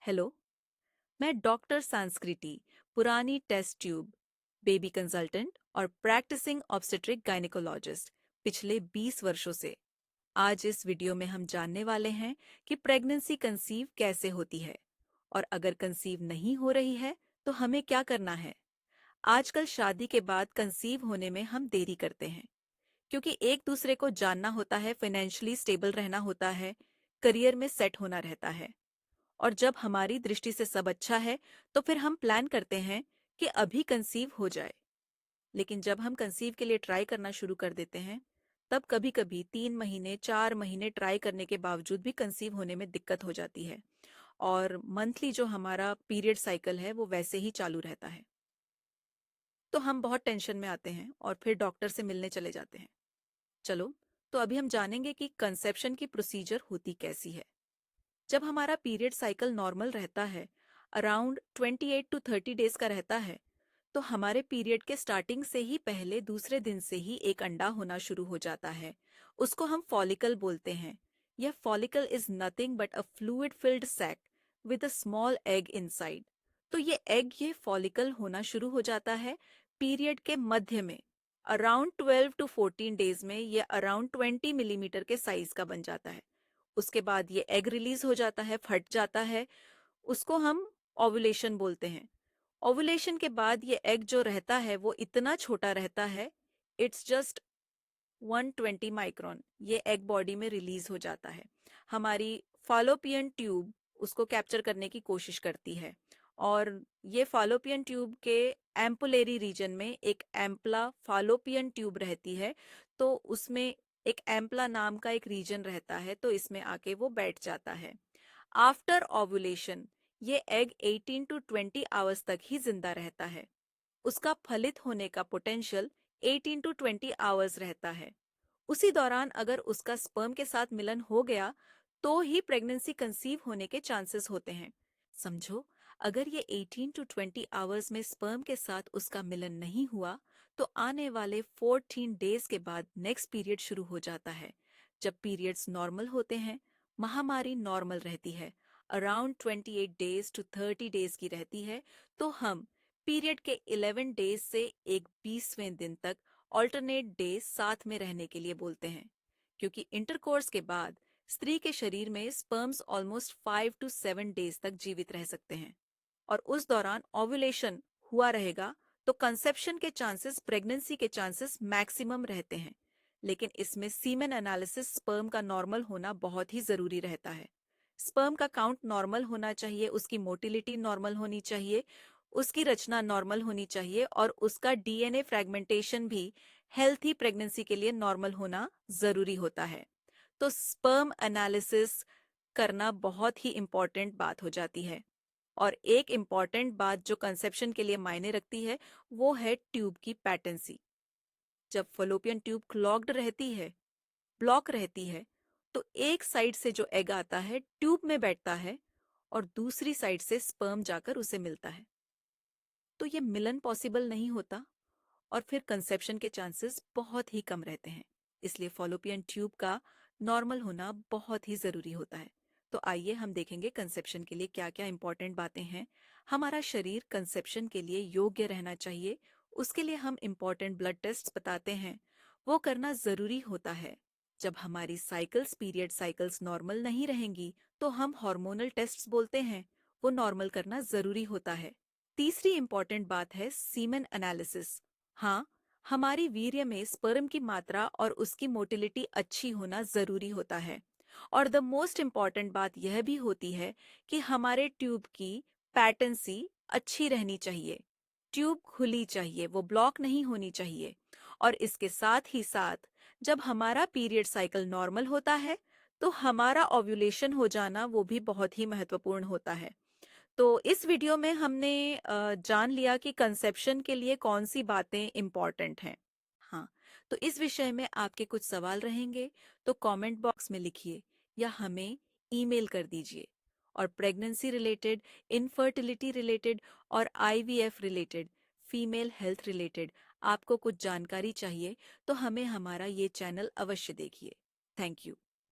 Hello. मैं doctor संस्कृति, पुरानी टेस्ट ट्यूब बेबी कंसल्टेंट और प्रैक्टिसिंग ऑब्स्टेट्रिक गायनेकोलॉजिस्ट पिछले 20 वर्षों से। आज इस वीडियो में हम जानने वाले हैं कि प्रेगनेंसी कंसीव कैसे होती है और अगर कंसीव नहीं हो रही है तो हमें क्या करना है। आजकल शादी के बाद कंसीव होने में हम देरी करते हैं क्योंकि एक दूसरे को जानना होता है, फाइनेंशियली स्टेबल रहना होता है, करियर में सेट होना रहता है। और जब हमारी दृष्टि से सब अच्छा है तो फिर हम प्लान करते हैं कि अभी कंसीव हो जाए। लेकिन जब हम कंसीव के लिए ट्राई करना शुरू कर देते हैं तब कभी कभी 3 महीने 4 महीने ट्राई करने के बावजूद भी कंसीव होने में दिक्कत हो जाती है और मंथली जो हमारा पीरियड साइकिल है वो वैसे ही चालू रहता है। तो हम बहुत टेंशन में आते हैं और फिर डॉक्टर से मिलने चले जाते हैं। चलो, तो अभी हम जानेंगे कि कंसेप्शन की प्रोसीजर होती कैसी है। जब हमारा पीरियड साइकिल नॉर्मल रहता है, अराउंड 28 टू 30 डेज का रहता है, तो हमारे पीरियड के स्टार्टिंग से ही पहले दूसरे दिन से ही एक अंडा होना शुरू हो जाता है। उसको हम फॉलिकल बोलते हैं। यह follicle is nothing but a fluid filled sac with a small egg inside. तो ये फॉलिकल होना शुरू हो जाता है पीरियड के मध्य में। अराउंड 12 टू 14 डेज में ये अराउंड 20 मिलीमीटर के साइज का बन जाता है। उसके बाद ये एग रिलीज हो जाता है, फट जाता है। उसको हम ओव्यूलेशन बोलते हैं। ओव्यूलेशन के बाद ये एग जो रहता है वो इतना छोटा रहता है, इट्स जस्ट 120 माइक्रोन। ये एग बॉडी में रिलीज हो जाता है। हमारी फालोपियन ट्यूब उसको कैप्चर करने की कोशिश करती है और ये फालोपियन ट्यूब के एम्पुलेरी रीजन में एक एम्पला फालोपियन ट्यूब रहती है। तो उसमें एक एम्पला नाम का एक रीजन रहता है, तो इसमें आके वो बैठ जाता है। आफ्टर ओव्यूलेशन ये एग 18 टू 20 आवर्स तक ही जिंदा रहता है। उसका फलित होने का पोटेंशियल 18 टू 20 आवर्स रहता है। उसी दौरान अगर उसका स्पर्म के साथ मिलन हो गया तो ही प्रेगनेंसी कंसीव होने के चांसेस होते हैं। समझो, अगर ये 18 टू 20 आवर्स में स्पर्म के साथ उसका मिलन नहीं हुआ तो आने वाले 14 डेज के बाद नेक्स्ट पीरियड शुरू हो जाता है। जब पीरियड्स नॉर्मल होते हैं, महामारी नॉर्मल रहती है, अराउंड 28 डेज टू 30 डेज की रहती है, तो हम पीरियड के 11 डेज से एक 20वें दिन तक ऑल्टरनेट डेज साथ में रहने के लिए बोलते हैं। क्योंकि इंटरकोर्स के बाद स्त्री के शरीर में स्पर्म्स ऑलमोस्ट 5 टू 7 डेज तक जीवित रह सकते हैं और उस दौरान ओव्यूलेशन हुआ रहेगा, तो कंसेप्शन के चांसेस, प्रेगनेंसी के चांसेस मैक्सिमम रहते हैं। लेकिन इसमें सीमेन एनालिसिस, स्पर्म का नॉर्मल होना बहुत ही जरूरी रहता है। स्पर्म का काउंट नॉर्मल होना चाहिए, उसकी मोटिलिटी नॉर्मल होनी चाहिए, उसकी रचना नॉर्मल होनी चाहिए और उसका डीएनए फ्रेगमेंटेशन भी हेल्थी प्रेगनेंसी के लिए नॉर्मल होना जरूरी होता है। तो स्पर्म एनालिसिस करना बहुत ही इम्पॉर्टेंट बात हो जाती है। और एक इम्पॉर्टेंट बात जो कंसेप्शन के लिए मायने रखती है वो है ट्यूब की पैटेंसी। जब फलोपियन ट्यूब क्लॉग्ड रहती है, ब्लॉक रहती है, तो एक साइड से जो एग आता है ट्यूब में बैठता है और दूसरी साइड से स्पर्म जाकर उसे मिलता है। तो ये मिलन पॉसिबल नहीं होता और फिर कंसेप्शन के चांसेस बहुत ही कम रहते हैं। इसलिए फॉलोपियन ट्यूब का नॉर्मल होना बहुत ही जरूरी होता है। तो आइए हम देखेंगे कंसेप्शन के लिए क्या क्या इंपॉर्टेंट बातें हैं। हमारा शरीर कंसेप्शन के लिए योग्य रहना चाहिए, उसके लिए हम इंपॉर्टेंट ब्लड टेस्ट बताते हैं, वो करना जरूरी होता है। जब हमारी साइकिल्स, पीरियड साइकिल्स नॉर्मल नहीं रहेंगी तो हम हार्मोनल टेस्ट्स बोलते हैं, वो नॉर्मल करना जरूरी होता है। तीसरी इंपॉर्टेंट बात है सीमेन एनालिसिस। हाँ, हमारी वीर्य में स्पर्म की मात्रा और उसकी मोटिलिटी अच्छी होना जरूरी होता है। और द मोस्ट इम्पॉर्टेंट बात यह भी होती है कि हमारे ट्यूब की पैटेंसी अच्छी रहनी चाहिए। ट्यूब खुली चाहिए, वो ब्लॉक नहीं होनी चाहिए। और इसके साथ ही साथ जब हमारा पीरियड साइकिल नॉर्मल होता है तो हमारा ओव्यूलेशन हो जाना वो भी बहुत ही महत्वपूर्ण होता है। तो इस वीडियो में हमने जान लिया कि कंसेप्शन के लिए कौन सी बातें इम्पॉर्टेंट हैं। हाँ, तो इस विषय में आपके कुछ सवाल रहेंगे तो कमेंट बॉक्स में लिखिए या हमें ईमेल कर दीजिए। और प्रेगनेंसी रिलेटेड, इनफर्टिलिटी रिलेटेड और IVF related, female health related आपको कुछ जानकारी चाहिए तो हमें हमारा ये चैनल अवश्य देखिए। Thank you.